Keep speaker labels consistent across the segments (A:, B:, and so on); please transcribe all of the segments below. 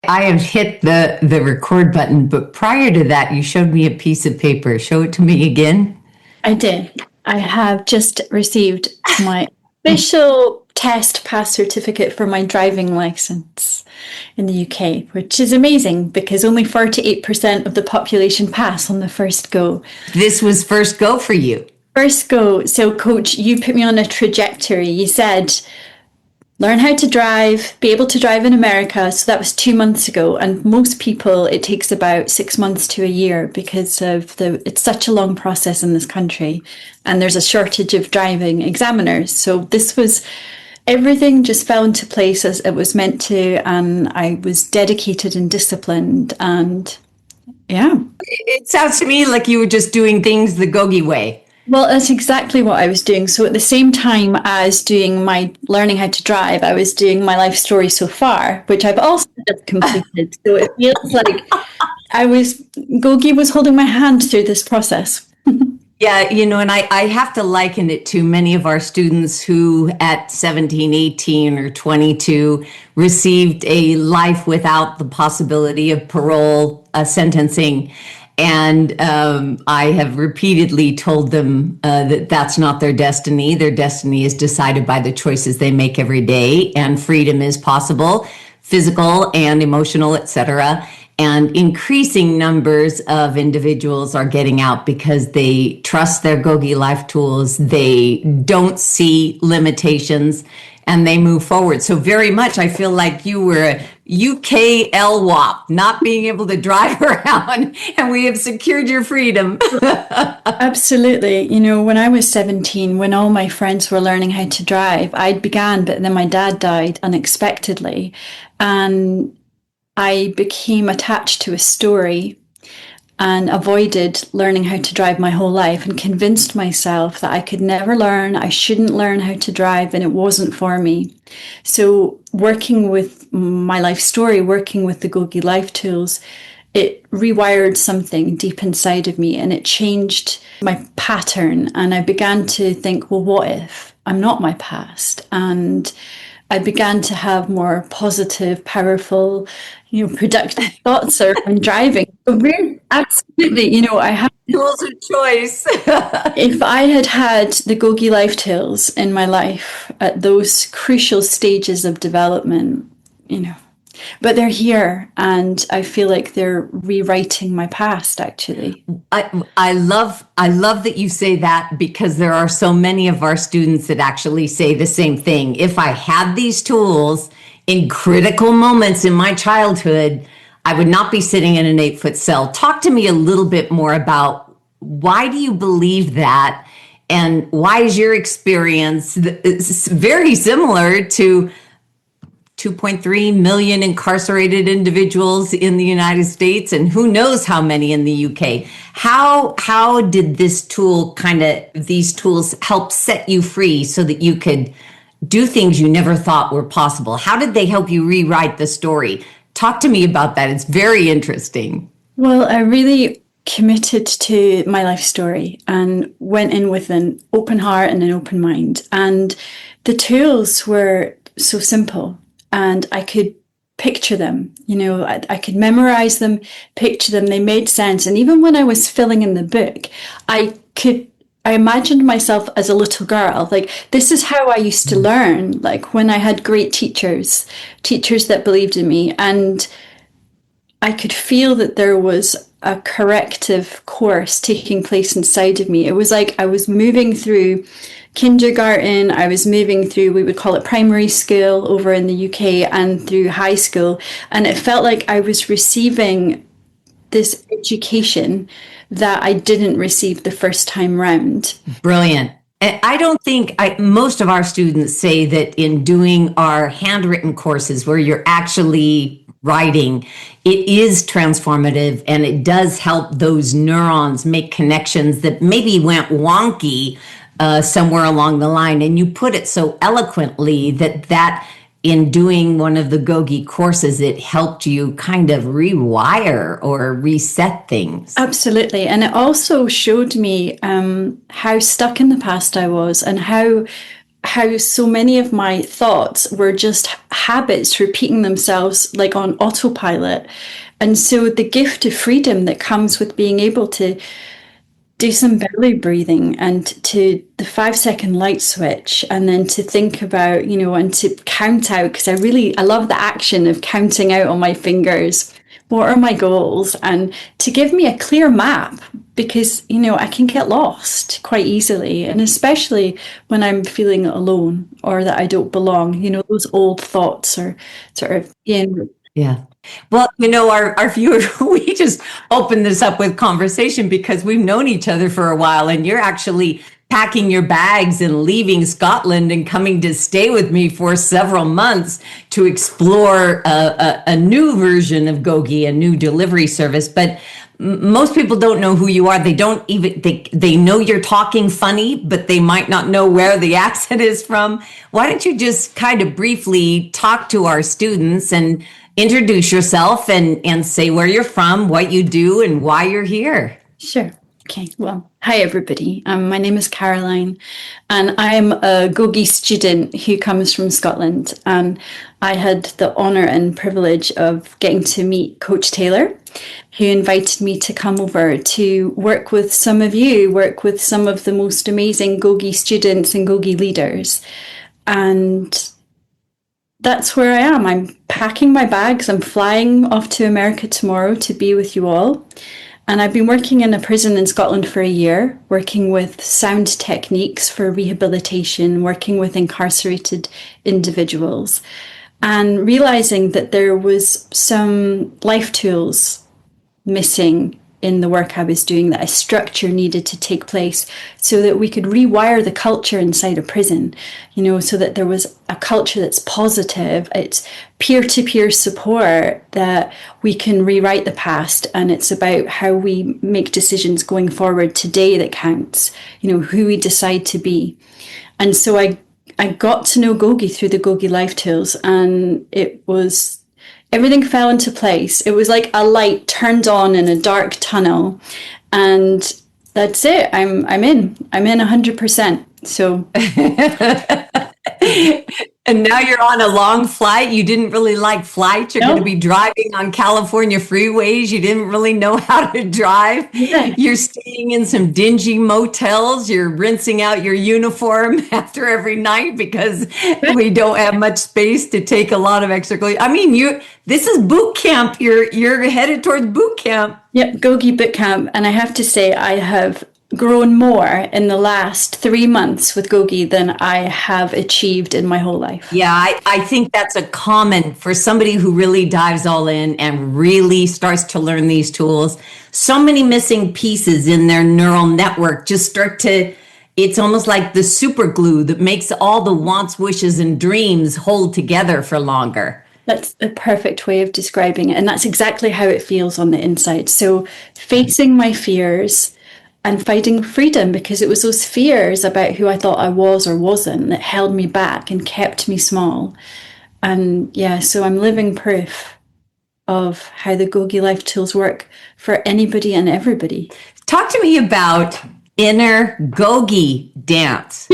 A: I have hit the record button, but prior to that, you showed me a piece of paper. Show it to me again.
B: I did. I have just received my official test pass certificate for my driving license in the UK, which is amazing because only 48% of the population pass on the first go.
A: This was first go for you.
B: First go. So, Coach, you put me on a trajectory. You said, learn how to drive, be able to drive in America. So that was 2 months ago. And most people, it takes about 6 months to a year because of it's such a long process in this country. And there's a shortage of driving examiners. So this was, everything just fell into place as it was meant to. And I was dedicated and disciplined. And yeah.
A: It sounds to me like you were just doing things the GOGI way.
B: Well, that's exactly what I was doing. So at the same time as doing my learning how to drive, I was doing my life story so far, which I've also just completed. So it feels like GOGI was holding my hand through this process.
A: Yeah, and I have to liken it to many of our students who at 17, 18, or 22 received a life without the possibility of parole, sentencing. And I have repeatedly told them that that's not their destiny. Their destiny is decided by the choices they make every day, and freedom is possible, physical and emotional, etc. And increasing numbers of individuals are getting out because they trust their GOGI Life Tools. They don't see limitations and they move forward. So very much, I feel like you were a UK LWAP, not being able to drive around, and we have secured your freedom.
B: Absolutely. When I was 17, when all my friends were learning how to drive, I began, but then my dad died unexpectedly. And I became attached to a story and avoided learning how to drive my whole life and convinced myself that I could never learn, I shouldn't learn how to drive, and it wasn't for me. So working with my life story, working with the GOGI Life Tools, it rewired something deep inside of me and it changed my pattern. And I began to think, well, what if I'm not my past? And I began to have more positive, powerful, productive thoughts around driving. So absolutely, I have
A: tools of choice.
B: If I had the GOGI Life Tools in my life at those crucial stages of development, but they're here, and I feel like they're rewriting my past, actually.
A: I love that you say that, because there are so many of our students that actually say the same thing. If I had these tools in critical moments in my childhood, I would not be sitting in an 8-foot cell. Talk to me a little bit more about why do you believe that, and why is your experience very similar to 2.3 million incarcerated individuals in the United States, and who knows how many in the UK. How did these tools help set you free so that you could do things you never thought were possible? How did they help you rewrite the story? Talk to me about that. It's very interesting.
B: Well, I really committed to my life story and went in with an open heart and an open mind. And the tools were so simple. And I could picture them, I could memorize them, picture them, they made sense. And even when I was filling in the book, I imagined myself as a little girl. Like, this is how I used to learn, like when I had great teachers that believed in me. And I could feel that there was a corrective course taking place inside of me. It was like I was moving through kindergarten, I was moving through, we would call it primary school over in the UK, and through high school. And it felt like I was receiving this education that I didn't receive the first time round.
A: Brilliant. I don't think most of our students say that in doing our handwritten courses where you're actually writing, it is transformative, and it does help those neurons make connections that maybe went wonky somewhere along the line. And you put it so eloquently that in doing one of the GOGI courses, it helped you kind of rewire or reset things.
B: Absolutely. And it also showed me how stuck in the past I was, and how how so many of my thoughts were just habits repeating themselves like on autopilot. And so the gift of freedom that comes with being able to do some belly breathing and to the 5 second light switch, and then to think about, and to count out, because I love the action of counting out on my fingers. What are my goals? And to give me a clear map, because, I can get lost quite easily. And especially when I'm feeling alone or that I don't belong, those old thoughts are sort of,
A: Yeah. Well, our viewer, we just opened this up with conversation because we've known each other for a while, and you're actually packing your bags and leaving Scotland and coming to stay with me for several months to explore a new version of GOGI, a new delivery service. But most people don't know who you are. They don't even, they know you're talking funny, but they might not know where the accent is from. Why don't you just kind of briefly talk to our students and introduce yourself and say where you're from, what you do, and why you're here?
B: Sure. Okay. Well, hi, everybody. My name is Caroline, and I'm a GOGI student who comes from Scotland. And I had the honour and privilege of getting to meet Coach Taylor, who invited me to come over to work with some of the most amazing GOGI students and GOGI leaders. And that's where I am. I'm packing my bags. I'm flying off to America tomorrow to be with you all. And I've been working in a prison in Scotland for a year, working with sound techniques for rehabilitation, working with incarcerated individuals, and realizing that there was some life tools missing in the work I was doing, that a structure needed to take place so that we could rewire the culture inside a prison, so that there was a culture that's positive, it's peer-to-peer support, that we can rewrite the past, and it's about how we make decisions going forward today that counts, who we decide to be. And so I got to know GOGI through the GOGI Life Tools, and everything fell into place. It was like a light turned on in a dark tunnel, and that's it. I'm in 100%. So.
A: And now you're on a long flight. You didn't really like flights. You're going to be driving on California freeways. You didn't really know how to drive.
B: Yeah.
A: You're staying in some dingy motels. You're rinsing out your uniform after every night because we don't have much space to take a lot of extra clothes. I mean, this is boot camp. You're headed towards boot camp.
B: Yep, GOGI boot camp. And I have to say, I have grown more in the last 3 months with GOGI than I have achieved in my whole life.
A: Yeah, I think that's a common for somebody who really dives all in and really starts to learn these tools. So many missing pieces in their neural network just start to, it's almost like the super glue that makes all the wants, wishes, and dreams hold together for longer.
B: That's a perfect way of describing it. And that's exactly how it feels on the inside. So facing my fears and fighting freedom, because it was those fears about who I thought I was or wasn't that held me back and kept me small. And yeah, so I'm living proof of how the GOGI Life Tools work for anybody and everybody.
A: Talk to me about inner GOGI dance.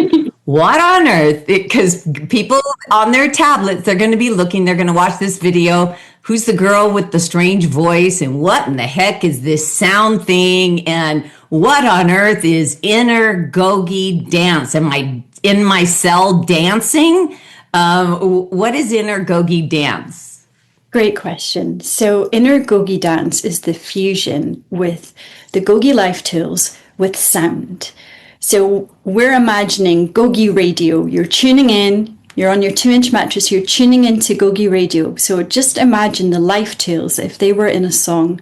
A: What on earth? Because people on their tablets, they're going to be looking, they're going to watch this video. Who's the girl with the strange voice? And what in the heck is this sound thing? And what on earth is inner GOGI dance? Am I in my cell dancing? What is inner GOGI dance?
B: Great question. So inner GOGI dance is the fusion with the GOGI Life Tools with sound. So we're imagining GOGI radio. You're tuning in, you're on your 2-inch mattress, you're tuning into GOGI radio. So just imagine the Life Tools if they were in a song.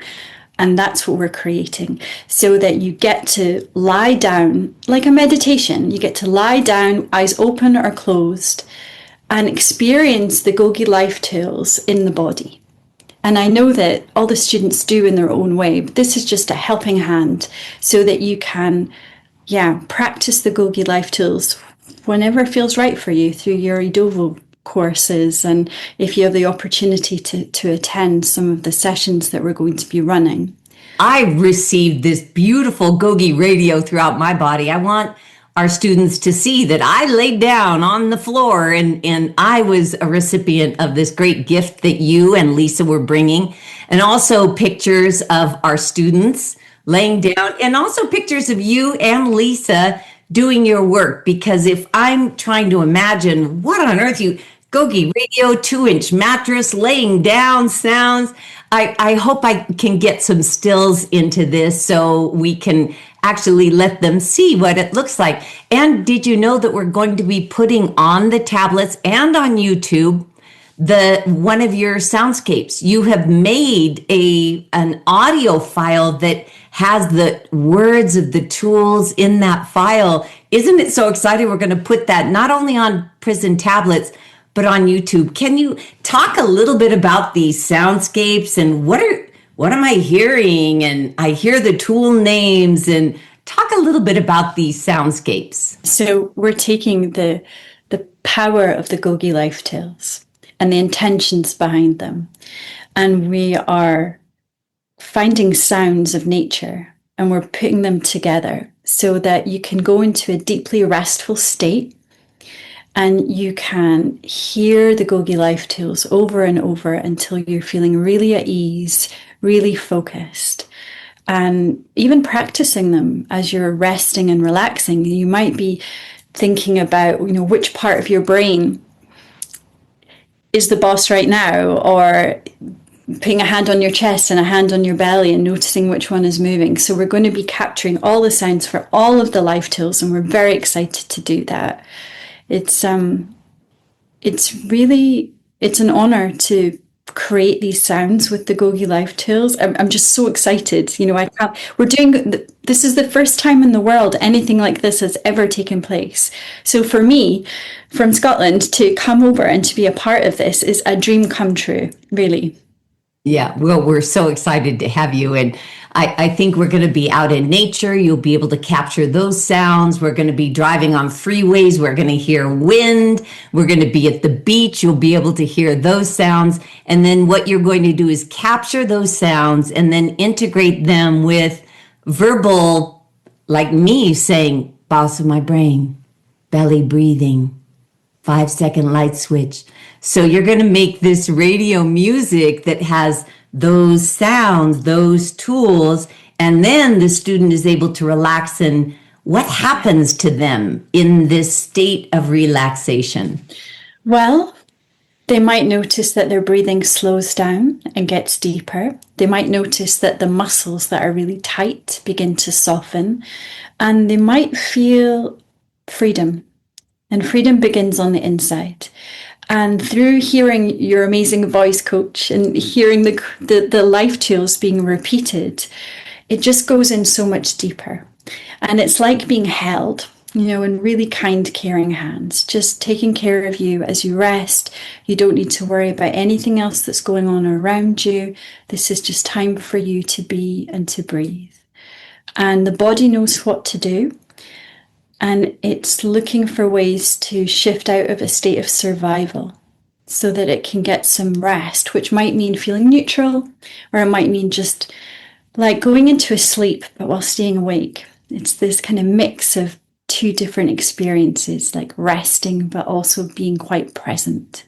B: And that's what we're creating, so that you get to lie down like a meditation. You get to lie down, eyes open or closed, and experience the GOGI Life Tools in the body. And I know that all the students do in their own way, but this is just a helping hand so that you can, practice the GOGI Life Tools whenever it feels right for you through your Edovo courses, and if you have the opportunity to attend some of the sessions that we're going to be running.
A: I received this beautiful GOGI radio throughout my body. I want our students to see that I laid down on the floor and I was a recipient of this great gift that you and Lisa were bringing, and also pictures of our students laying down, and also pictures of you and Lisa doing your work. Because if I'm trying to imagine what on earth you GOGI radio, 2-inch mattress, laying down sounds. I hope I can get some stills into this so we can actually let them see what it looks like. And did you know that we're going to be putting on the tablets and on YouTube the one of your soundscapes? You have made an audio file that has the words of the tools in that file. Isn't it so exciting? We're going to put that not only on prison tablets, but on YouTube. Can you talk a little bit about these soundscapes and what am I hearing? And I hear the tool names, and talk a little bit about these soundscapes.
B: So we're taking the power of the GOGI Life Tools and the intentions behind them, and we are finding sounds of nature and we're putting them together so that you can go into a deeply restful state. And you can hear the GOGI Life Tools over and over until you're feeling really at ease, really focused. And even practicing them as you're resting and relaxing, you might be thinking about, which part of your brain is the boss right now, or putting a hand on your chest and a hand on your belly and noticing which one is moving. So we're going to be capturing all the sounds for all of the life tools, and we're very excited to do that. It's an honor to create these sounds with the GOGI Life Tools. I'm just so excited. This is the first time in the world anything like this has ever taken place. So for me, from Scotland, to come over and to be a part of this is a dream come true, really.
A: Yeah, well, we're so excited to have you. And I think we're going to be out in nature. You'll be able to capture those sounds. We're going to be driving on freeways. We're going to hear wind. We're going to be at the beach. You'll be able to hear those sounds. And then what you're going to do is capture those sounds and then integrate them with verbal, like me saying, boss of my brain, belly breathing, 5-second light switch. So you're going to make this radio music that has those sounds, those tools, and then the student is able to relax. And what happens to them in this state of relaxation?
B: Well, they might notice that their breathing slows down and gets deeper. They might notice that the muscles that are really tight begin to soften, and they might feel freedom. And freedom begins on the inside. And through hearing your amazing voice coach and hearing the life tools being repeated, it just goes in so much deeper. And it's like being held, in really kind, caring hands, just taking care of you as you rest. You don't need to worry about anything else that's going on around you. This is just time for you to be and to breathe. And the body knows what to do. And it's looking for ways to shift out of a state of survival so that it can get some rest, which might mean feeling neutral, or it might mean just like going into a sleep, but while staying awake. It's this kind of mix of two different experiences, like resting, but also being quite present.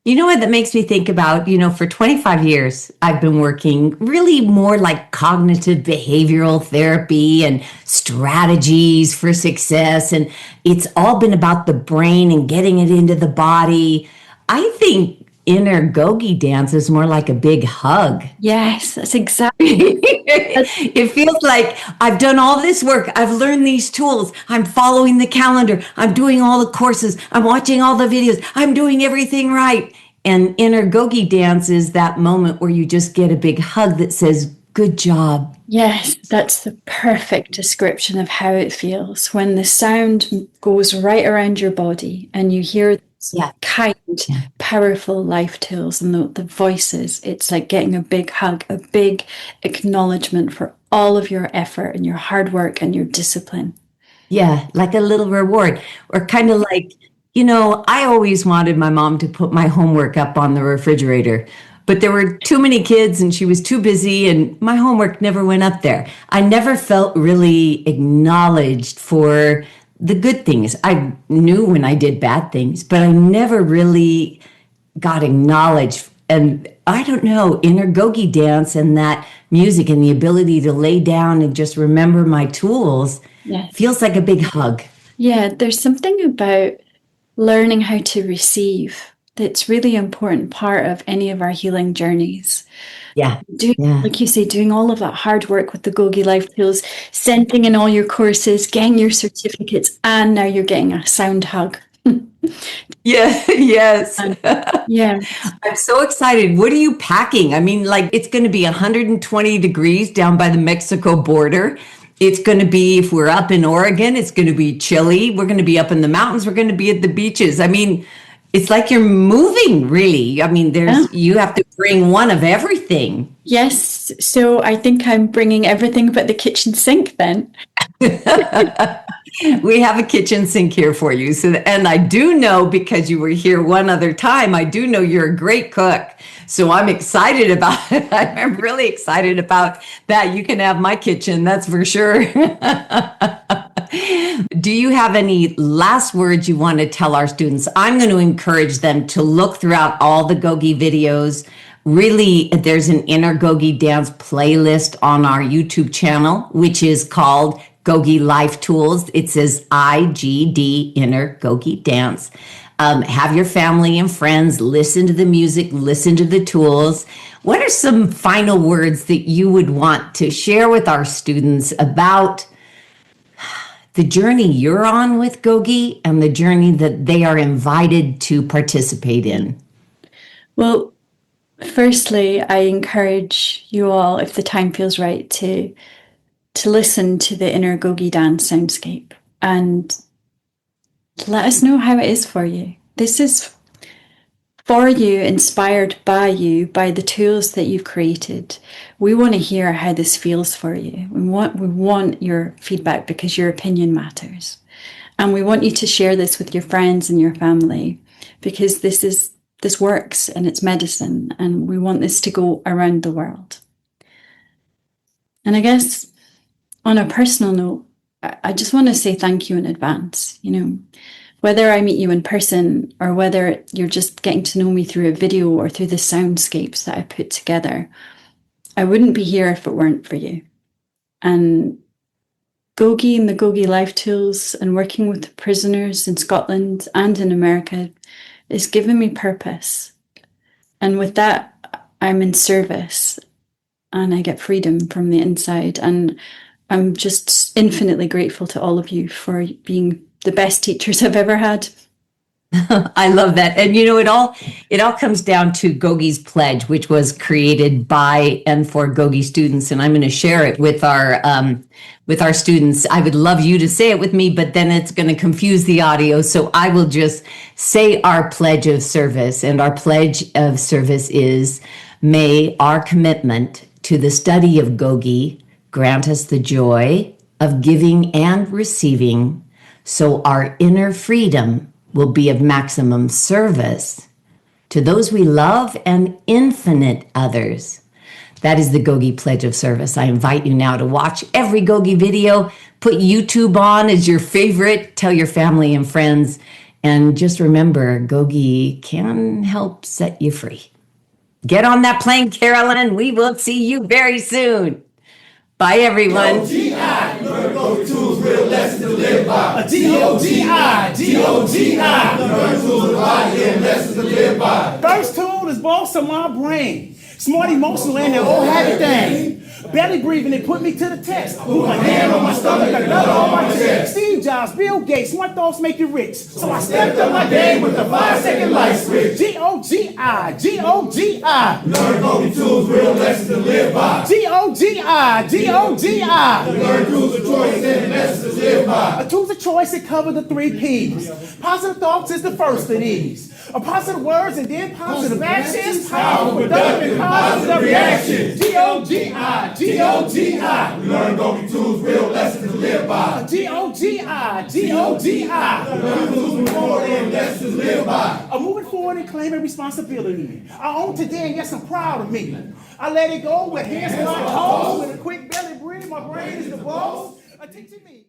A: You know what that makes me think about, for 25 years, I've been working really more like cognitive behavioral therapy and strategies for success. And it's all been about the brain and getting it into the body. I think inner GOGI dance is more like a big hug.
B: Yes, that's exactly.
A: It feels like I've done all this work. I've learned these tools. I'm following the calendar. I'm doing all the courses. I'm watching all the videos. I'm doing everything right. And inner GOGI dance is that moment where you just get a big hug that says, good job.
B: Yes, that's the perfect description of how it feels when the sound goes right around your body and you hear kind, powerful life tools and the voices. It's like getting a big hug, a big acknowledgement for all of your effort and your hard work and your discipline.
A: Yeah, like a little reward, or kind of like, I always wanted my mom to put my homework up on the refrigerator, but there were too many kids and she was too busy and my homework never went up there. I never felt really acknowledged for the good things. I knew when I did bad things, but I never really got acknowledged. And I don't know, inner Gogi dance and that music and the ability to lay down and just remember my tools
B: Yes.
A: feels like a big hug.
B: Yeah, there's something about learning how to receive that's really important part of any of our healing journeys.
A: Yeah.
B: Like you say, doing all of that hard work with the GOGI Life Tools, sending in all your courses, getting your certificates, and now you're getting a sound hug.
A: Yeah. Yes.
B: Yeah.
A: I'm so excited. What are you packing? I mean, like, it's going to be 120 degrees down by the Mexico border. It's going to be, if we're up in Oregon, it's going to be chilly. We're going to be up in the mountains. We're going to be at the beaches. I mean, it's like you're moving, really. I mean, you have to bring one of everything.
B: Yes. So I think I'm bringing everything but the kitchen sink then.
A: We have a kitchen sink here for you. So, and I do know, because you were here one other time, I do know you're a great cook. So I'm excited about it. I'm really excited about that. You can have my kitchen, that's for sure. Do you have any last words you want to tell our students? I'm going to encourage them to look throughout all the GOGI videos. Really, there's an inner GOGI dance playlist on our YouTube channel, which is called GOGI Life Tools. It says IGD, Inner GOGI Dance. Have your family and friends listen to the music, listen to the tools. What are some final words that you would want to share with our students about the journey you're on with GOGI and the journey that they are invited to participate in?
B: Well, firstly, I encourage you all, if the time feels right, to listen to the inner GOGI dance soundscape and let us know how it is for you. This is for you, inspired by you, by the tools that you've created. We want to hear how this feels for you. We want your feedback because your opinion matters. And we want you to share this with your friends and your family because this works and it's medicine and we want this to go around the world. And I guess on a personal note, I just want to say thank you in advance. You know, whether I meet you in person or whether you're just getting to know me through a video or through the soundscapes that I put together, I wouldn't be here if it weren't for you. And GOGI and the GOGI Life Tools and working with the prisoners in Scotland and in America is giving me purpose. And with that, I'm in service and I get freedom from the inside. And I'm just infinitely grateful to all of you for being the best teachers I've ever had.
A: I love that. And you know, it all comes down to GOGI's pledge, which was created by and for GOGI students. And I'm going to share it with our students. I would love you to say it with me, but then it's going to confuse the audio. So I will just say our pledge of service. And our pledge of service is, may our commitment to the study of GOGI grant us the joy of giving and receiving, so our inner freedom will be of maximum service to those we love and infinite others. That is the GOGI Pledge of Service. I invite you now to watch every GOGI video, put YouTube on as your favorite, tell your family and friends, and just remember, GOGI can help set you free. Get on that plane, Carolyn. We will see you very soon. Bye, everyone.
C: GOGI, learn GOGI tools, real lessons to live by. GOGI, learn tools to body and lessons to live by.
D: First tool is boss of my brain. Smart, emotional, and the old habit thing. Belly breathing, it put me to the test. Put my hand on my stomach, got another on my chest. Steve Jobs, Bill Gates, smart thoughts make you rich. So I stepped up my game with the 5-second light switch. GOGI, GOGI.
C: Learn GOGI tools, real lessons to live by.
D: GOGI, GOGI.
C: Learn tools of choice and lessons to live by.
D: A tools of choice that cover the 3 P's. Positive thoughts is the first of these. A positive words and then positive actions. Powerful, productive, and positive reactions. GOGI, GOGI.
C: Learn GOGI tools, real lessons to live by.
D: GOGI, GOGI.
C: Learn tools before and lessons to live by.
D: I'm moving forward and claiming responsibility. I own today, and yes, I'm proud of me. I let it go with hands on my toes, with a quick belly breathe. My brain is the boss. Teaching me.